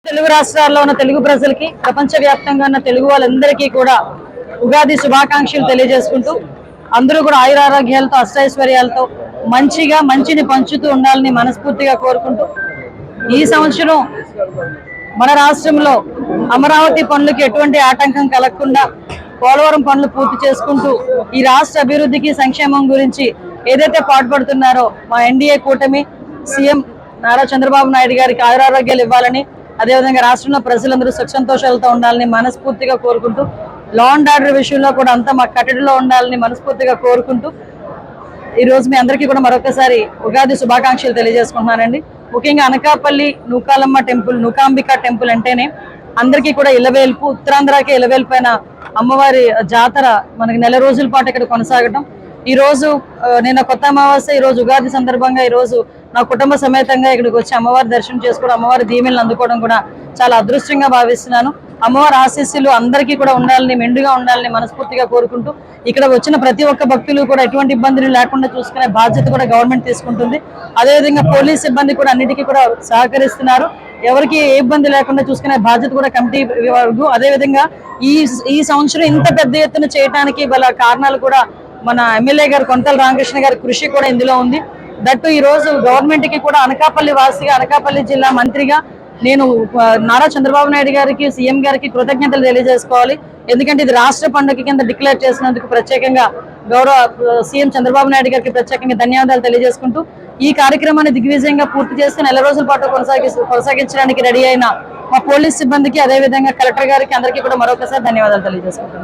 తెలుగు రాష్ట్రాల్లో ఉన్న తెలుగు ప్రజలకి ప్రపంచవ్యాప్తంగా ఉన్న తెలుగు వాళ్ళందరికీ కూడా ఉగాది శుభాకాంక్షలు తెలియజేసుకుంటూ అందరూ కూడా ఆయురారోగ్యాలతో అష్టైశ్వర్యాలతో మంచిని పంచుతూ ఉండాలని మనస్ఫూర్తిగా కోరుకుంటూ ఈ సంవత్సరం మన రాష్ట్రంలో అమరావతి పనులకు ఎటువంటి ఆటంకం కలగకుండా పోలవరం పనులు పూర్తి చేసుకుంటూ ఈ రాష్ట్ర అభివృద్ధికి సంక్షేమం గురించి ఏదైతే పాటుపడుతున్నారో మా ఎన్డీఏ కూటమి సీఎం నారా చంద్రబాబు నాయుడు గారికి ఆయురారోగ్యాలు ఇవ్వాలని అదేవిధంగా రాష్ట్రంలో ప్రజలందరూ సుఖ సంతోషాలతో ఉండాలని మనస్ఫూర్తిగా కోరుకుంటూ లా అండ్ ఆర్డర్ విషయంలో కూడా అంతా మా కట్టడిలో ఉండాలని మనస్ఫూర్తిగా కోరుకుంటూ ఈ రోజు మీ అందరికీ కూడా మరొకసారి ఉగాది శుభాకాంక్షలు తెలియజేసుకుంటున్నానండి. ముఖ్యంగా అనకాపల్లి నూకాలమ్మ టెంపుల్, నూకాంబిక టెంపుల్ అంటేనే అందరికీ కూడా ఇలవేల్పు, ఉత్తరాంధ్రకే ఇలవేల్పైన అమ్మవారి జాతర మనకి నెల రోజుల పాటు ఇక్కడ కొనసాగటం. ఈ రోజు నేను కొత్త అమావాస్య, ఈ రోజు ఉగాది సందర్భంగా ఈ రోజు నా కుటుంబ సమేతంగా ఇక్కడికి వచ్చి అమ్మవారి దర్శనం చేసుకోవడం, అమ్మవారి దీవెనలు అందుకోవడం కూడా చాలా అదృష్టంగా భావిస్తున్నాను. అమ్మవారి ఆశీస్సులు అందరికీ కూడా ఉండాలని, మెండుగా ఉండాలని మనస్ఫూర్తిగా కోరుకుంటూ ఇక్కడ వచ్చిన ప్రతి ఒక్క భక్తులు కూడా ఎటువంటి ఇబ్బందులు లేకుండా చూసుకునే బాధ్యత కూడా గవర్నమెంట్ తీసుకుంటుంది. అదేవిధంగా పోలీస్ సిబ్బంది కూడా అన్నిటికీ కూడా సహకరిస్తున్నారు. ఎవరికి ఏ ఇబ్బంది లేకుండా చూసుకునే బాధ్యత కూడా కమిటీ వరకు. అదేవిధంగా ఈ సంవత్సరం ఇంత పెద్ద ఎత్తున చేయడానికి గల కారణాలు కూడా మన ఎమ్మెల్యే గారు కొంతల రామకృష్ణ గారి కృషి కూడా ఇందులో ఉంది. దట్టు ఈ రోజు గవర్నమెంట్ కి కూడా అనకాపల్లి వాసిగా, అనకాపల్లి జిల్లా మంత్రిగా నేను నారా చంద్రబాబు నాయుడు గారికి, సీఎం గారికి కృతజ్ఞతలు తెలియజేసుకోవాలి. ఎందుకంటే ఇది రాష్ట్ర పండుగ కింద డిక్లేర్ చేసినందుకు ప్రత్యేకంగా గౌరవ సీఎం చంద్రబాబు నాయుడు గారికి ప్రత్యేకంగా ధన్యవాదాలు తెలియజేసుకుంటూ ఈ కార్యక్రమాన్ని దిగ్విజయంగా పూర్తి చేసి నెల రోజుల పాటు కొనసాగించడానికి రెడీ అయిన మా పోలీస్ సిబ్బందికి, అదేవిధంగా కలెక్టర్ గారికి అందరికీ కూడా మరొకసారి ధన్యవాదాలు తెలియజేసుకుంటున్నాను.